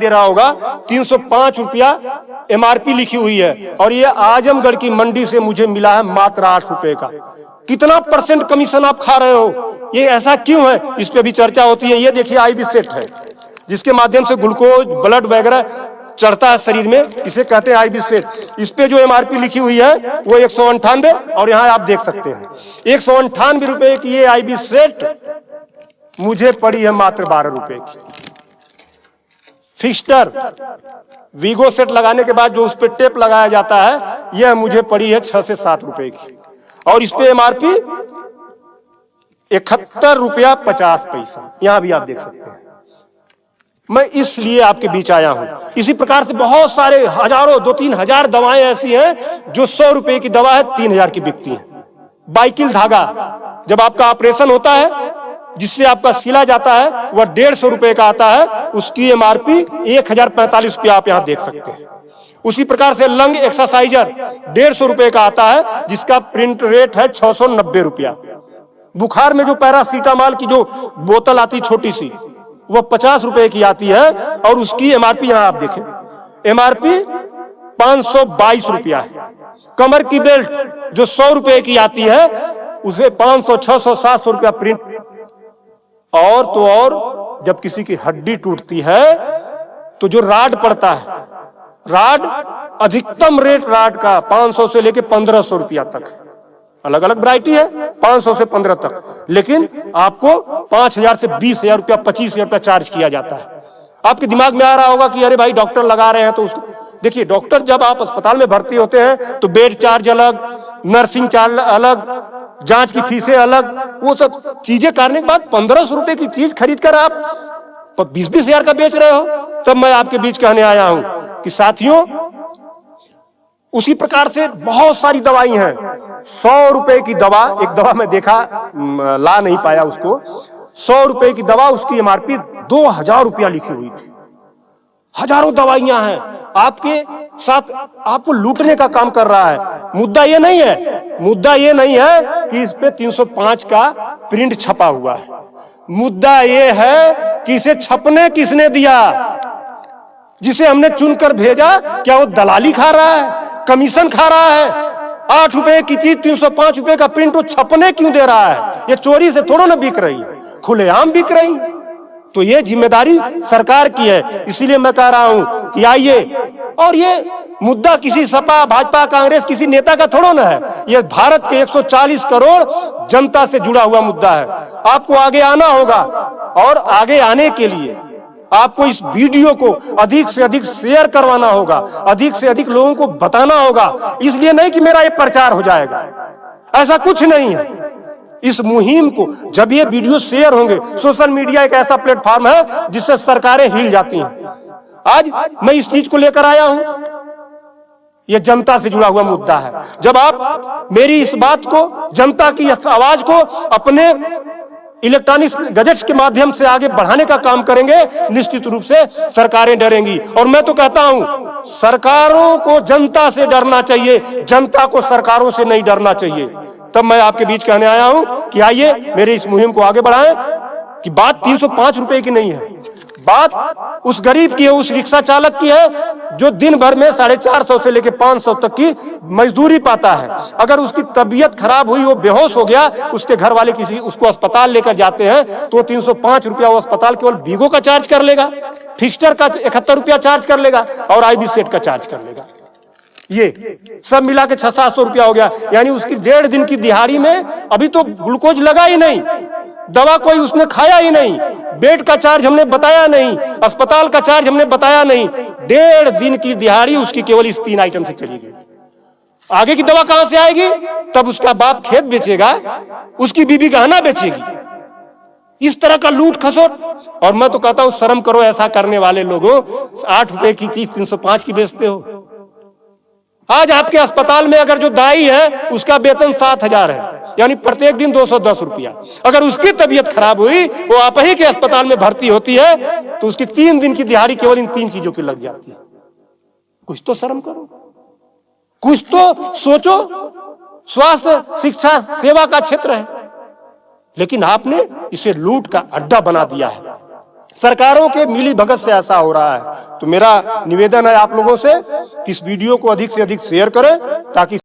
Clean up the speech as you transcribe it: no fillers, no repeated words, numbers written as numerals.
दे रहा होगा 305 रुपया एमआरपी लिखी हुई है, और ये आजमगढ़ की मंडी से मुझे मिला है मात्र 8 रुपए का। कितना % कमीशन आप खा रहे हो? ये ऐसा क्यों है? इस पे भी चर्चा होती है। ये देखिए आईबी सेट है, जिसके माध्यम से ग्लूकोज ब्लड वगैरह चढ़ता है शरीर में, इसे कहते हैं आईबी सेट। इस पे जो एमआरपी लिखी हुई है वो 198, और यहाँ आप देख सकते हैं 198 रुपए की ये आईबी सेट मुझे पड़ी है मात्र 12 रुपए की। फिक्स्टर वीगो सेट लगाने के बाद जो उस पर टेप लगाया जाता है, यह मुझे पड़ी है 6 से 7 रुपए की, और इस पे एमआरपी 71 रुपया 50 पैसा। यहां भी आप देख सकते हैं। मैं इसलिए आपके बीच आया हूं। इसी प्रकार से बहुत सारे हजारों 2-3 हजार दवाएं ऐसी हैं जो 100 रुपए की दवा है 3000 की बिकती है। बाइकिल धागा, जब आपका ऑपरेशन होता है, जिससे आपका सिला जाता है, वह 150 रुपए का आता है, उसकी एमआरपी 1045 रुपया आप यहां देख सकते हैं। उसी प्रकार से लंग एक्सरसाइजर 150 रुपए का आता है, जिसका प्रिंट रेट है 690 रुपया। बुखार में जो पैरासीटामॉल की जो बोतल आती छोटी सी, वो 50 रुपए की आती है, और उसकी एमआरपी यहां आप देखें, एमआरपी 522 रुपया है। कमर की बेल्ट जो 100 रुपए की आती है, उसे 500, 600, 700 रुपया प्रिंट। और तो और जब किसी की हड्डी टूटती है तो जो राड पड़ता है, राड अधिकतम रेट राड का 500 से लेके 1500 रुपया तक, अलग अलग वैरायटी है, 500 से 15 तक, लेकिन आपको 5000 से 20,000 रुपया, 25,000 रुपया चार्ज किया जाता है। आपके दिमाग में आ रहा होगा कि अरे भाई डॉक्टर लगा रहे हैं, तो उसको देखिए, डॉक्टर जब आप अस्पताल में भर्ती होते हैं तो बेड चार्ज अलग, नर्सिंग चार्ज अलग, जांच की फीसें अलग, वो सब चीजें करने के बाद 1500 रुपए की चीज खरीद कर आप 20-20 हजार का बेच रहे हो। तब मैं आपके बीच कहने आया हूं कि साथियों, उसी प्रकार से बहुत सारी दवाई हैं। 100 रुपए की दवा, एक दवा मैं देखा, ला नहीं पाया उसको, 100 रुपए की दवा, उसकी एमआरपी 2000 रुपया लिखी हुई थी। हजारों दवाइयां हैं, आपके साथ आपको लूटने का काम कर रहा है। मुद्दा ये नहीं है, मुद्दा ये नहीं है कि इस पे 305 का प्रिंट छपा हुआ है। मुद्दा ये है कि इसे छपने किसने दिया? जिसे हमने चुनकर भेजा, क्या वो दलाली खा रहा है, कमीशन खा रहा है? 8 रुपए की चीज 305 रुपए का प्रिंट वो छपने क्यों दे रहा है? ये चोरी से थोड़ा ना बिक रही है, खुलेआम बिक रही है। तो ये जिम्मेदारी सरकार की है। इसीलिए मैं कह रहा हूं कि आइए, और ये मुद्दा किसी सपा, भाजपा, कांग्रेस, किसी नेता का थोड़ा ना है, ये भारत के 140 करोड़ जनता से जुड़ा हुआ मुद्दा है। आपको आगे आना होगा, और आगे आने के लिए आपको इस वीडियो को अधिक से अधिक शेयर करवाना होगा, अधिक से अधिक लोगों को बताना होगा। इसलिए नहीं कि मेरा ये प्रचार हो जाएगा, ऐसा कुछ नहीं है। इस मुहिम को जब ये वीडियो शेयर होंगे, सोशल मीडिया एक ऐसा प्लेटफॉर्म है जिससे सरकारें हिल जाती हैं। आज मैं इस चीज को लेकर आया हूं, ये जनता से जुड़ा हुआ मुद्दा है। जब आप मेरी इस बात को, जनता की आवाज को अपने इलेक्ट्रॉनिक गैजेट्स के माध्यम से आगे बढ़ाने का काम करेंगे, निश्चित रूप से सरकारें डरेंगी। और मैं तो कहता हूं, सरकारों को जनता से डरना चाहिए, जनता को सरकारों से नहीं डरना चाहिए। तब मैं आपके बीच कहने आया हूं कि आइए मेरे इस मुहिम को आगे बढ़ाएं। कि बात 305 रुपए की नहीं है, बात उस गरीब की है, उस रिक्शा चालक की है जो दिन भर में 450 से लेकर 500 तक की मजदूरी पाता है। अगर उसकी तबीयत खराब हुई, वो बेहोश हो गया, उसके घर वाले किसी उसको अस्पताल लेकर जाते हैं, तो 305 रुपया वो अस्पताल केवल वीगो का चार्ज कर लेगा, फिक्स्टर का 71 रुपया चार्ज कर लेगा, और आईबी सेट का चार्ज कर लेगा। ये सब मिला के 600-700 रुपया हो गया। यानी उसकी 1.5 दिन की दिहाड़ी में अभी तो ग्लूकोज लगा ही नहीं, दवा कोई उसने खाया ही नहीं, बेड का चार्ज हमने बताया नहीं, अस्पताल का चार्ज हमने बताया नहीं। 1.5 दिन की दिहाड़ी उसकी केवल इस 3 आइटम से चली गई। आगे की दवा कहां से आएगी? तब उसका बाप खेत बेचेगा, उसकी बीबी गहना बेचेगी। इस तरह का लूट खसोट। और मैं तो कहता हूं, शर्म करो ऐसा करने वाले लोगों। 8 रुपए की चीज 305 की बेचते हो। आज आपके अस्पताल में अगर जो दाई है उसका वेतन 7,000 है, यानी प्रत्येक दिन 210 रुपया। अगर उसकी तबीयत खराब हुई, वो आप ही के अस्पताल में भर्ती होती है, तो उसकी 3 दिन की दिहाड़ी केवल इन 3 चीजों की लग जाती है। कुछ तो शर्म करो, कुछ तो सोचो। स्वास्थ्य, शिक्षा, सेवा का क्षेत्र है, लेकिन आपने इसे लूट का अड्डा बना दिया है। सरकारों के मिली भगत से ऐसा हो रहा है। तो मेरा निवेदन है आप लोगों से कि इस वीडियो को अधिक से अधिक शेयर करें ताकि